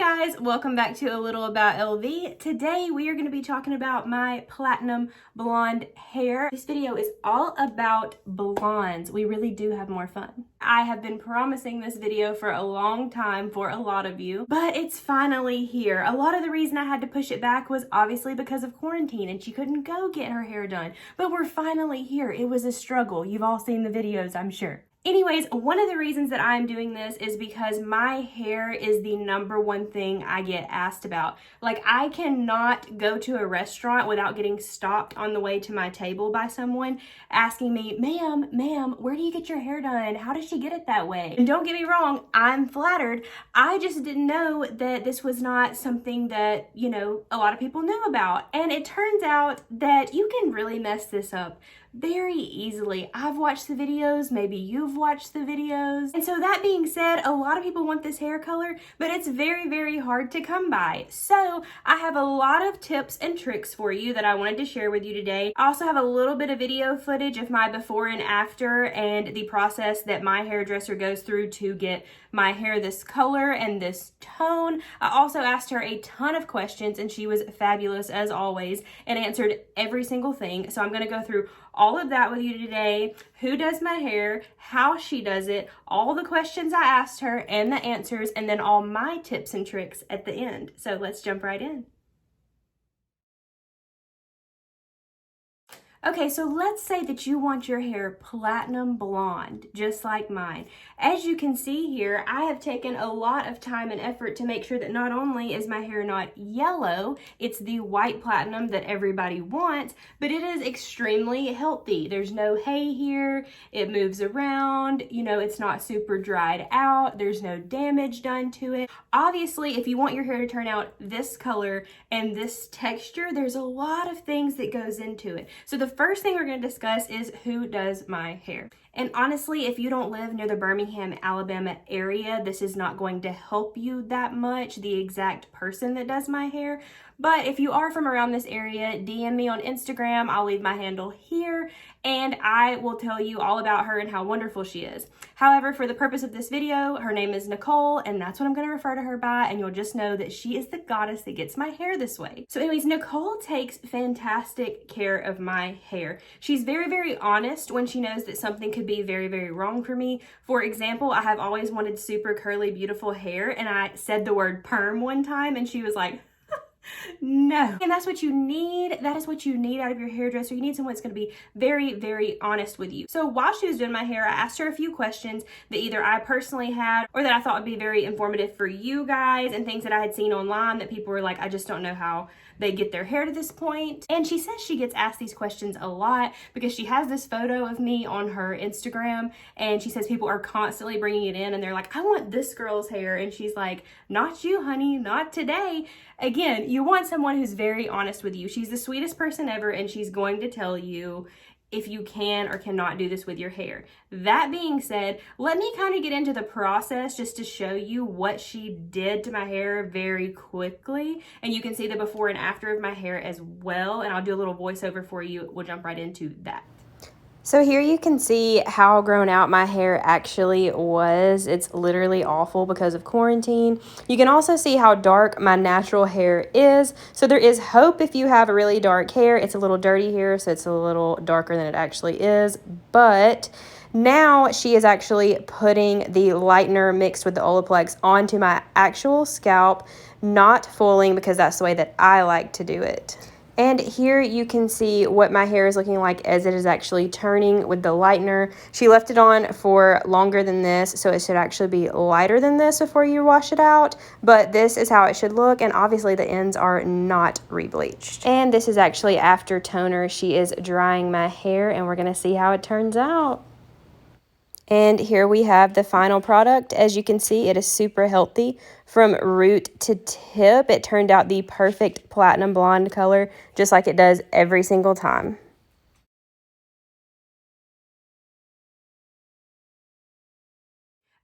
guys, welcome back to a little about LV. Today we are going to be talking about my platinum blonde hair. This video is all about blondes. We really do have more fun. I have been promising this video for a long time for a lot of you, but it's finally here. A lot of the reason I had to push it back was obviously because of quarantine and she couldn't go get her hair done, but we're finally here. It was a struggle. You've all seen the videos, I'm sure. Anyways, one of the reasons that I'm doing this is because my hair is the #1 thing I get asked about. Like, I cannot go to a restaurant without getting stopped on the way to my table by someone asking me, ma'am, where do you get your hair done? How does she get it that way? And don't get me wrong, I'm flattered. I just didn't know that this was not something that, you know, a lot of people knew about. And it turns out that you can really mess this up very easily. I've watched the videos, maybe you've watched the videos. And so that being said, a lot of people want this hair color, but it's very, very hard to come by. So I have a lot of tips and tricks for you that I wanted to share with you today. I also have a little bit of video footage of my before and after and the process that my hairdresser goes through to get my hair this color and this tone. I also asked her a ton of questions and she was fabulous as always and answered every single thing. So I'm gonna go through all of that with you today. Who does my hair, how she does it, all the questions I asked her and the answers, and then all my tips and tricks at the end. So let's jump right in. Okay, so let's say that you want your hair platinum blonde, just like mine. As you can see here, I have taken a lot of time and effort to make sure that not only is my hair not yellow, it's the white platinum that everybody wants, but it is extremely healthy. There's no hay here, it moves around, you know, it's not super dried out, there's no damage done to it. Obviously, if you want your hair to turn out this color and this texture, there's a lot of things that goes into it. So the first thing we're going to discuss is who does my hair. And honestly, if you don't live near the Birmingham, Alabama area, this is not going to help you that much, the exact person that does my hair. But if you are from around this area, DM me on Instagram. I'll leave my handle here and I will tell you all about her and how wonderful she is. However, for the purpose of this video, her name is Nicole and that's what I'm going to refer to her by, and you'll just know that she is the goddess that gets my hair this way. So anyways, Nicole takes fantastic care of my hair. She's very, very honest when she knows that something could be very, very wrong for me. For example, I have always wanted super curly, beautiful hair, and I said the word perm one time and she was like, no. And that's what you need. That is what you need out of your hairdresser. You need someone that's going to be very, very honest with you. So while she was doing my hair, I asked her a few questions that either I personally had or that I thought would be very informative for you guys, and things that I had seen online that people were like, I just don't know how they get their hair to this point. And she says she gets asked these questions a lot because she has this photo of me on her Instagram and she says people are constantly bringing it in and they're like, I want this girl's hair. And she's like, not you, honey, not today. Again, you want someone who's very honest with you. She's the sweetest person ever and she's going to tell you if you can or cannot do this with your hair. That being said, let me kind of get into the process just to show you what she did to my hair very quickly. And you can see the before and after of my hair as well. And I'll do a little voiceover for you. We'll jump right into that. So here you can see how grown out my hair actually was. It's literally awful because of quarantine. You can also see how dark my natural hair is. So there is hope if you have really dark hair. It's a little dirty here, so it's a little darker than it actually is. But now she is actually putting the lightener mixed with the OLAPLEX onto my actual scalp, not fulling because that's the way that I like to do it. And here you can see what my hair is looking like as it is actually turning with the lightener. She left it on for longer than this, so it should actually be lighter than this before you wash it out. But this is how it should look, and obviously the ends are not rebleached. And this is actually after toner. She is drying my hair, and we're going to see how it turns out. And here we have the final product. As you can see, it is super healthy from root to tip. It turned out the perfect platinum blonde color, just like it does every single time.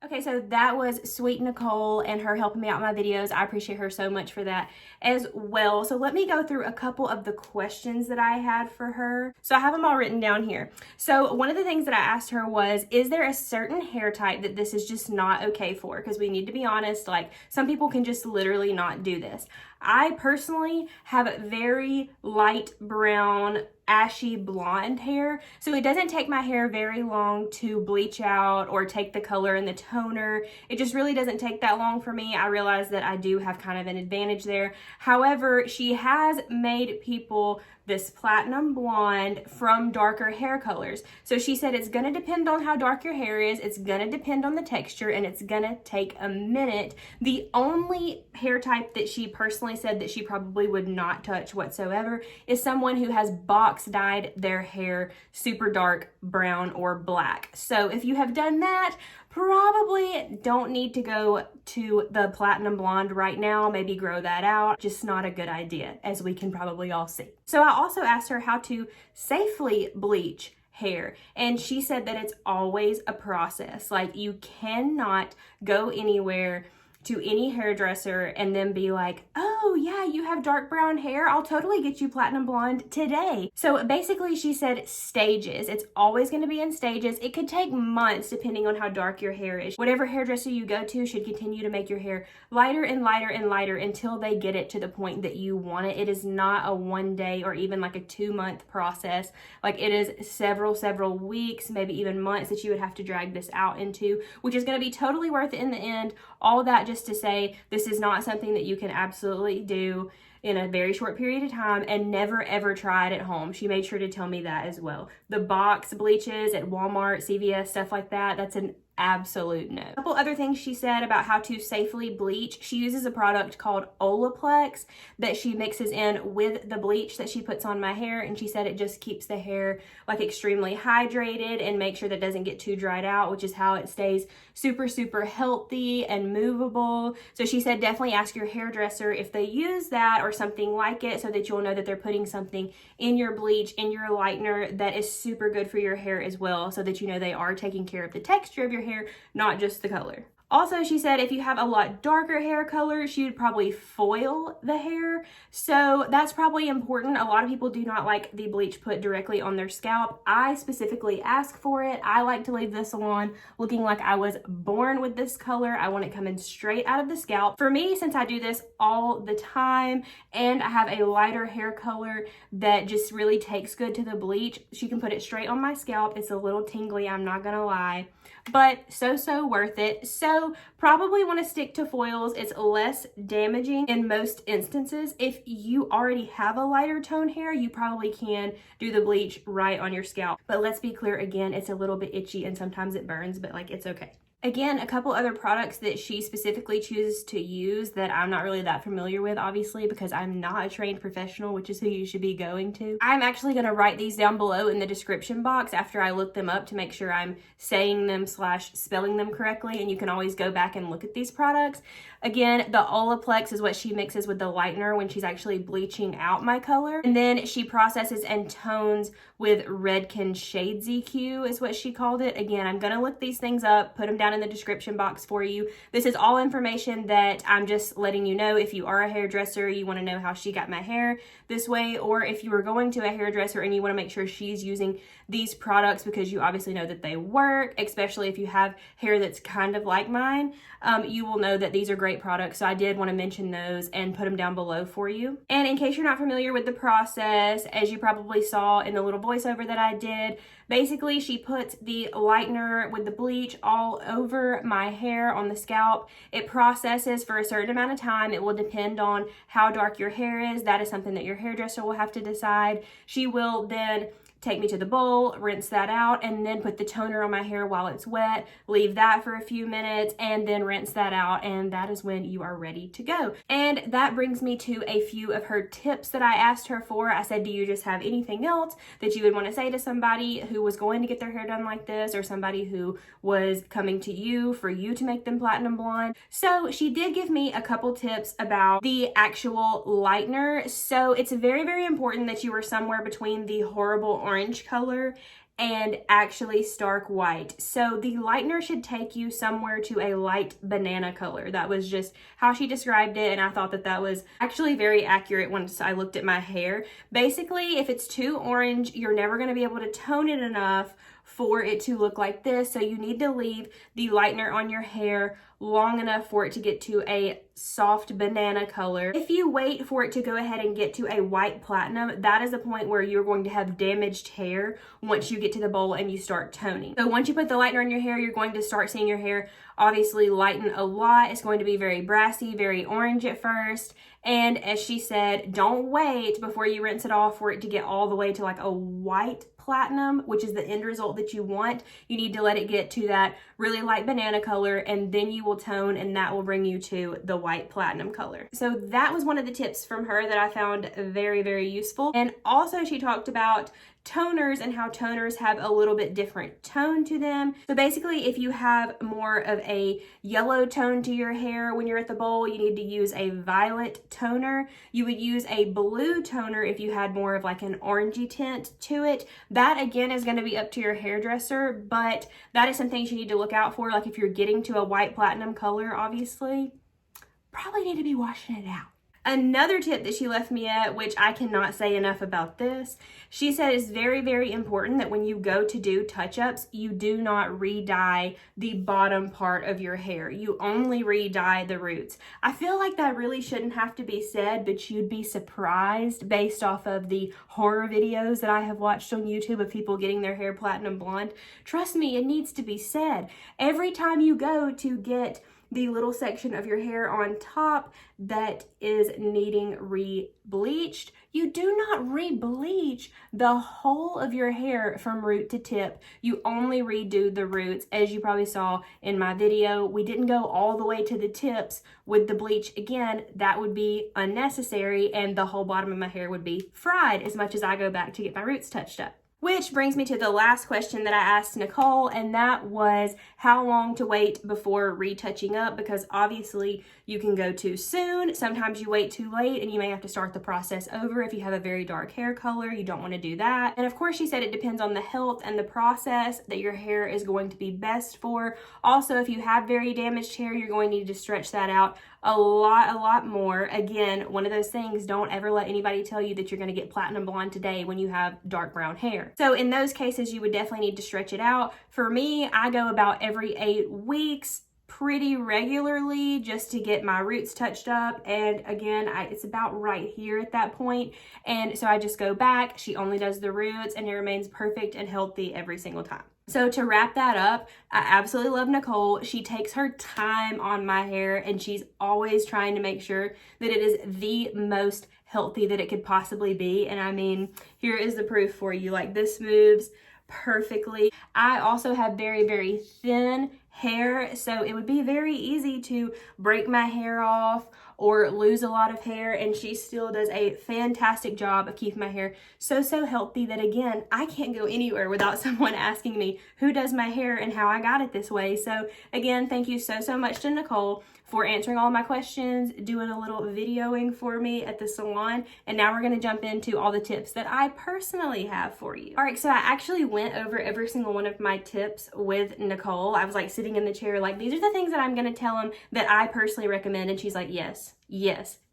Okay, so that was Sweet Nicole and her helping me out in my videos. I appreciate her so much for that as well. So let me go through a couple of the questions that I had for her. So I have them all written down here. So one of the things that I asked her was, is there a certain hair type that this is just not okay for? Because we need to be honest, like some people can just literally not do this. I personally have very light brown, ashy blonde hair, so it doesn't take my hair very long to bleach out or take the color in the toner. It just really doesn't take that long for me. I realize that I do have kind of an advantage there. However, she has made people this platinum blonde from darker hair colors. So she said it's gonna depend on how dark your hair is, it's gonna depend on the texture, and it's gonna take a minute. The only hair type that she personally said that she probably would not touch whatsoever is someone who has box dyed their hair super dark brown or black. So if you have done that, probably don't need to go to the platinum blonde right now. Maybe grow that out. Just not a good idea, as we can probably all see. So I also asked her how to safely bleach hair, and she said that it's always a process. Like, you cannot go anywhere to any hairdresser and then be like, oh yeah, you have dark brown hair, I'll totally get you platinum blonde today. So basically she said stages. It's always going to be in stages. It could take months depending on how dark your hair is. Whatever hairdresser you go to should continue to make your hair lighter and lighter and lighter until they get it to the point that you want it. It is not a 1 day or even like a 2-month process. Like, it is several weeks, maybe even months that you would have to drag this out into, which is going to be totally worth it in the end. All that just to say, this is not something that you can absolutely do in a very short period of time and never ever try it at home. She made sure to tell me that as well. The box bleaches at Walmart, CVS, stuff like that, that's an absolute no. A couple other things she said about how to safely bleach. She uses a product called OLAPLEX that she mixes in with the bleach that she puts on my hair, and she said it just keeps the hair like extremely hydrated and makes sure that it doesn't get too dried out, which is how it stays super healthy and movable. So she said definitely ask your hairdresser if they use that or something like it, so that you'll know that they're putting something in your bleach, in your lightener, that is super good for your hair as well, so that you know they are taking care of the texture of your hair, not just the color. Also, she said if you have a lot darker hair color, she would probably foil the hair. So that's probably important. A lot of people do not like the bleach put directly on their scalp. I specifically ask for it. I like to leave the salon looking like I was born with this color. I want it coming straight out of the scalp. For me, since I do this all the time and I have a lighter hair color that just really takes good to the bleach, she can put it straight on my scalp. It's a little tingly, I'm not gonna lie, but so worth it. So probably want to stick to foils. It's less damaging in most instances. If you already have a lighter tone hair, you probably can do the bleach right on your scalp. But let's be clear again, it's a little bit itchy and sometimes it burns, but like, it's okay. Again, a couple other products that she specifically chooses to use that I'm not really that familiar with, obviously, because I'm not a trained professional, which is who you should be going to. I'm actually going to write these down below in the description box after I look them up to make sure I'm saying them / spelling them correctly, and you can always go back and look at these products. Again, the OLAPLEX is what she mixes with the lightener when she's actually bleaching out my color. And then she processes and tones with REDKEN Shades EQ is what she called it. Again, I'm going to look these things up, put them down in the description box for you. This is all information that I'm just letting you know if you are a hairdresser, you want to know how she got my hair this way, or if you are going to a hairdresser and you want to make sure she's using these products because you obviously know that they work, especially if you have hair that's kind of like mine, you will know that these are great products. So I did want to mention those and put them down below for you. And in case you're not familiar with the process, as you probably saw in the little voiceover that I did, basically she puts the lightener with the bleach all over my hair on the scalp. It processes for a certain amount of time. It will depend on how dark your hair is. That is something that your hairdresser will have to decide. She will then take me to the bowl, rinse that out, and then put the toner on my hair while it's wet, leave that for a few minutes, and then rinse that out, and that is when you are ready to go. And that brings me to a few of her tips that I asked her for. I said, do you just have anything else that you would want to say to somebody who was going to get their hair done like this, or somebody who was coming to you for you to make them platinum blonde? So she did give me a couple tips about the actual lightener. So it's very important that you are somewhere between the horrible orange color and actually stark white. So the lightener should take you somewhere to a light banana color. That was just how she described it, and I thought that that was actually very accurate once I looked at my hair. Basically, if it's too orange, you're never going to be able to tone it enough for it to look like this. So you need to leave the lightener on your hair long enough for it to get to a soft banana color. If you wait for it to go ahead and get to a white platinum, that is the point where you're going to have damaged hair once you get to the bowl and you start toning. So once you put the lightener on your hair, you're going to start seeing your hair obviously lighten a lot. It's going to be very brassy, very orange at first. And as she said, don't wait before you rinse it off for it to get all the way to like a white platinum, which is the end result that you want. You need to let it get to that really light banana color, and then you will tone, and that will bring you to the white platinum color. So that was one of the tips from her that I found very, very useful. And also she talked about toners and how toners have a little bit different tone to them. So basically, if you have more of a yellow tone to your hair when you're at the bowl, you need to use a violet toner. You would use a blue toner if you had more of like an orangey tint to it. That again is going to be up to your hairdresser, but that is some things you need to look out for. Like if you're getting to a white platinum color, obviously, probably need to be washing it out. Another tip that she left me at, which I cannot say enough about this, she said it's very, very important that when you go to do touch-ups, you do not re-dye the bottom part of your hair. You only re-dye the roots. I feel like that really shouldn't have to be said, but you'd be surprised based off of the horror videos that I have watched on YouTube of people getting their hair platinum blonde. Trust me, it needs to be said. Every time you go to get the little section of your hair on top that is needing re-bleached, you do not re-bleach the whole of your hair from root to tip. You only redo the roots. As you probably saw in my video, we didn't go all the way to the tips with the bleach. Again, that would be unnecessary, and the whole bottom of my hair would be fried as much as I go back to get my roots touched up. Which brings me to the last question that I asked Nicole, and that was how long to wait before retouching up, because obviously you can go too soon. Sometimes you wait too late and you may have to start the process over if you have a very dark hair color. You don't want to do that. And of course, she said it depends on the health and the process that your hair is going to be best for. Also, if you have very damaged hair, you're going to need to stretch that out a lot more. Again, one of those things, don't ever let anybody tell you that you're going to get platinum blonde today when you have dark brown hair. So in those cases, you would definitely need to stretch it out. For me, I go about every 8 weeks pretty regularly just to get my roots touched up. And again, it's about right here at that point. And so I just go back. She only does the roots and it remains perfect and healthy every single time. So to wrap that up, I absolutely love Nicole. She takes her time on my hair and she's always trying to make sure that it is the most healthy that it could possibly be. And I mean, here is the proof for you. Like, this moves perfectly. I also have very, very thin hair, so it would be very easy to break my hair off or lose a lot of hair, and she still does a fantastic job of keeping my hair so healthy that, again, I can't go anywhere without someone asking me who does my hair and how I got it this way. So again, thank you so much to Nicole for answering all my questions, doing a little videoing for me at the salon. And now we're going to jump into all the tips that I personally have for you. All right, so I actually went over every single one of my tips with Nicole. I was like sitting in the chair like, these are the things that I'm going to tell them that I personally recommend. And she's like, yes,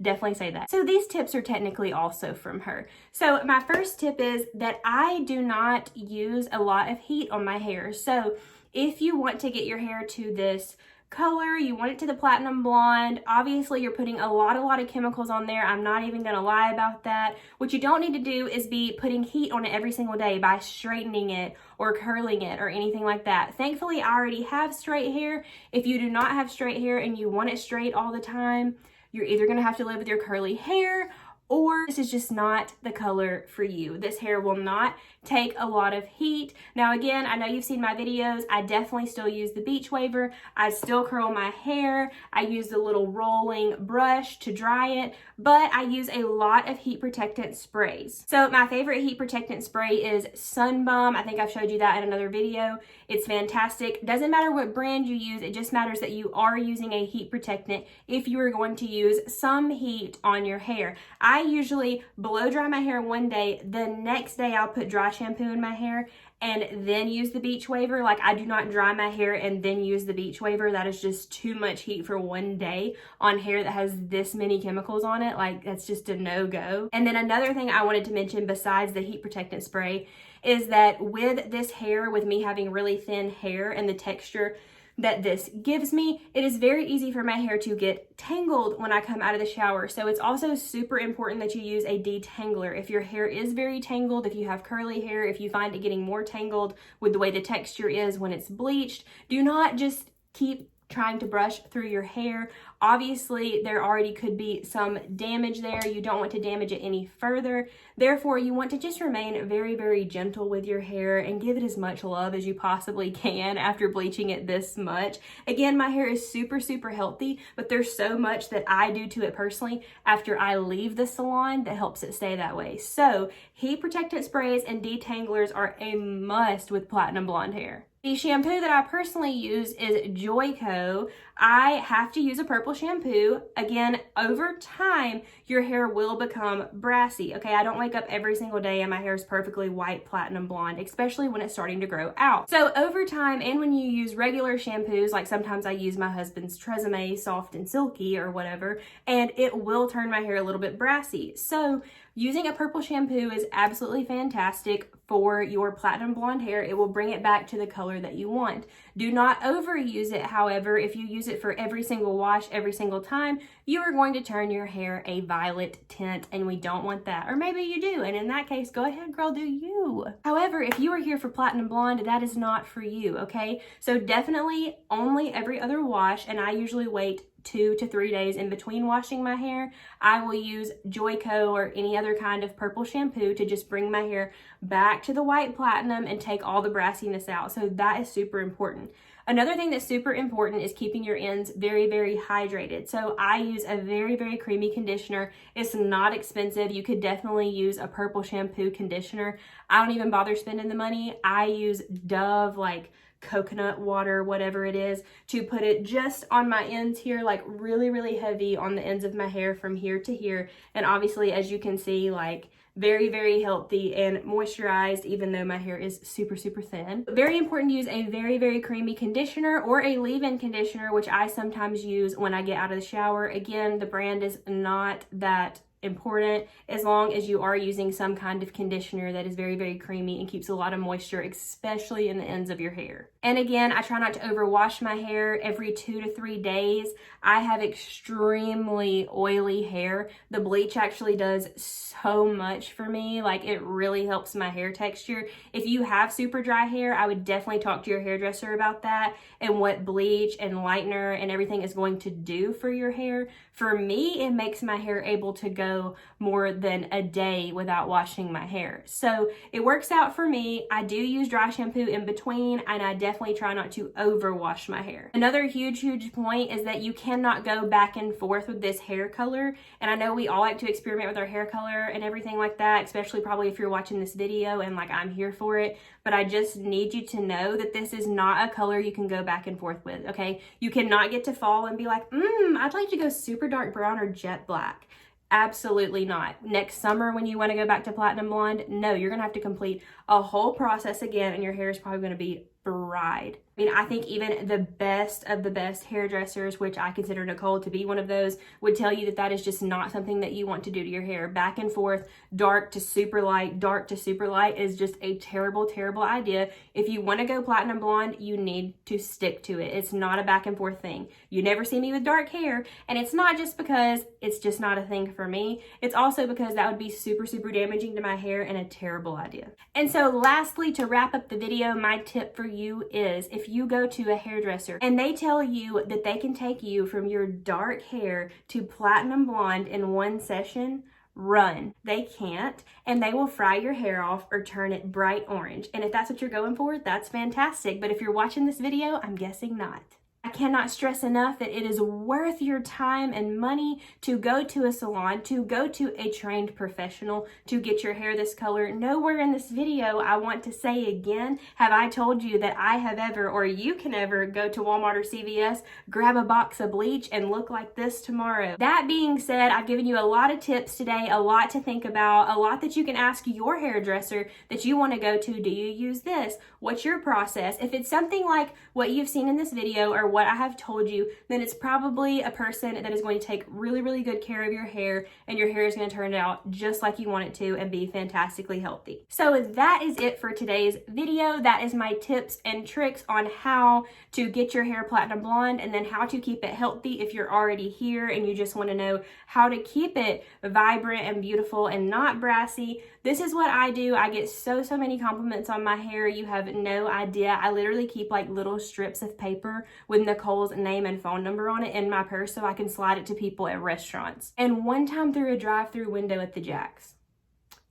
definitely say that. So these tips are technically also from her. So my first tip is that I do not use a lot of heat on my hair. So if you want to get your hair to this color, you want it to the platinum blonde, obviously you're putting a lot of chemicals on there. I'm not even gonna lie about that. What you don't need to do is be putting heat on it every single day by straightening it or curling it or anything like that. Thankfully, I already have straight hair. If you do not have straight hair and you want it straight all the time, you're either gonna have to live with your curly hair, or this is just not the color for you. This hair will not take a lot of heat. Now again, I know you've seen my videos. I definitely still use the beach waver. I still curl my hair. I use the little rolling brush to dry it, but I use a lot of heat protectant sprays. So my favorite heat protectant spray is Sun Bum. I think I've showed you that in another video. It's fantastic. Doesn't matter what brand you use. It just matters that you are using a heat protectant if you are going to use some heat on your hair. I usually blow dry my hair one day. The next day I'll put dry shampoo in my hair and then use the beach waver. Like, I do not dry my hair and then use the beach waver. That is just too much heat for one day on hair that has this many chemicals on it. Like, that's just a no-go. And then another thing I wanted to mention besides the heat protectant spray is that with this hair, with me having really thin hair and the texture that this gives me, it is very easy for my hair to get tangled when I come out of the shower. So it's also super important that you use a detangler. If your hair is very tangled, if you have curly hair, if you find it getting more tangled with the way the texture is when it's bleached, do not just keep trying to brush through your hair. Obviously, there already could be some damage there. You don't want to damage it any further. Therefore, you want to just remain very, very gentle with your hair and give it as much love as you possibly can after bleaching it this much. Again, my hair is super, super healthy, but there's so much that I do to it personally after I leave the salon that helps it stay that way. So, heat protectant sprays and detanglers are a must with platinum blonde hair. The shampoo that I personally use is Joico. I have to use a purple shampoo. Again, over time, your hair will become brassy. Okay, I don't wake up every single day and my hair is perfectly white platinum blonde, especially when it's starting to grow out. So over time, and when you use regular shampoos, like sometimes I use my husband's Tresemme Soft and Silky or whatever, and it will turn my hair a little bit brassy. So using a purple shampoo is absolutely fantastic for your platinum blonde hair. It will bring it back to the color that you want. Do not overuse it, however. If you use it for every single wash, every single time, you are going to turn your hair a violet tint, and we don't want that. Or maybe you do, and in that case, go ahead, girl, do you. However, if you are here for platinum blonde, that is not for you, okay? So definitely only every other wash, and I usually wait 2 to 3 days in between washing my hair. I will use Joico or any other kind of purple shampoo to just bring my hair back to the white platinum and take all the brassiness out. So that is super important. Another thing that's super important is keeping your ends very, very hydrated. So I use a very, very creamy conditioner. It's not expensive. You could definitely use a purple shampoo conditioner. I don't even bother spending the money. I use Dove, like coconut water, whatever it is, to put it just on my ends here, like really, really heavy on the ends of my hair from here to here. And obviously, as you can see, like very, very healthy and moisturized, even though my hair is super, super thin. Very important to use a very, very creamy conditioner or a leave-in conditioner, which I sometimes use when I get out of the shower. Again, the brand is not that important as long as you are using some kind of conditioner that is very, very creamy and keeps a lot of moisture, especially in the ends of your hair. And again, I try not to overwash my hair every 2 to 3 days. I have extremely oily hair. The bleach actually does so much for me. Like, it really helps my hair texture. If you have super dry hair, I would definitely talk to your hairdresser about that and what bleach and lightener and everything is going to do for your hair. For me, it makes my hair able to go more than a day without washing my hair. So it works out for me. I do use dry shampoo in between, and I definitely try not to overwash my hair. Another huge, huge point is that you cannot go back and forth with this hair color. And I know we all like to experiment with our hair color and everything like that, especially probably if you're watching this video and like I'm here for it. But I just need you to know that this is not a color you can go back and forth with, okay? You cannot get to fall and be like, I'd like to go super dark brown or jet black. Absolutely not. Next summer when you want to go back to platinum blonde, no, you're going to have to complete a whole process again, and your hair is probably going to be fried. I mean, I think even the best of the best hairdressers, which I consider Nicole to be one of those, would tell you that that is just not something that you want to do to your hair. Back and forth, dark to super light is just a terrible, terrible idea. If you want to go platinum blonde, you need to stick to it. It's not a back and forth thing. You never see me with dark hair, and it's not just because it's just not a thing for me. It's also because that would be super, super damaging to my hair and a terrible idea. And so lastly, to wrap up the video, my tip for you is if you go to a hairdresser and they tell you that they can take you from your dark hair to platinum blonde in one session, run. They can't, and they will fry your hair off or turn it bright orange. And if that's what you're going for, that's fantastic. But if you're watching this video, I'm guessing not. I cannot stress enough that it is worth your time and money to go to a salon, to go to a trained professional to get your hair this color. Nowhere in this video, I want to say again, have I told you that I have ever, or you can ever, go to Walmart or CVS, grab a box of bleach and look like this tomorrow. That being said, I've given you a lot of tips today, a lot to think about, a lot that you can ask your hairdresser that you want to go to. Do you use this? What's your process? If it's something like what you've seen in this video or what I have told you, then it's probably a person that is going to take really, really good care of your hair, and your hair is going to turn out just like you want it to and be fantastically healthy. So that is it for today's video. That is my tips and tricks on how to get your hair platinum blonde, and then how to keep it healthy if you're already here and you just want to know how to keep it vibrant and beautiful and not brassy. This is what I do. I get so many compliments on my hair. You have no idea. I literally keep like little strips of paper with Nicole's name and phone number on it in my purse so I can slide it to people at restaurants. And one time through a drive-through window at the Jack's.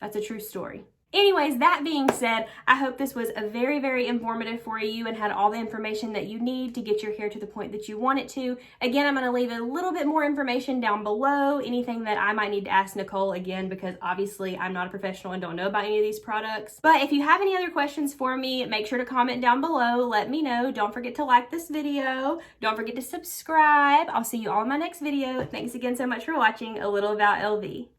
That's a true story. Anyways, that being said, I hope this was a very informative for you and had all the information that you need to get your hair to the point that you want it to. Again, I'm going to leave a little bit more information down below, anything that I might need to ask Nicole again, because obviously I'm not a professional and don't know about any of these products. But if you have any other questions for me, make sure to comment down below. Let me know. Don't forget to like this video. Don't forget to subscribe. I'll see you all in my next video. Thanks again so much for watching A Little About LV.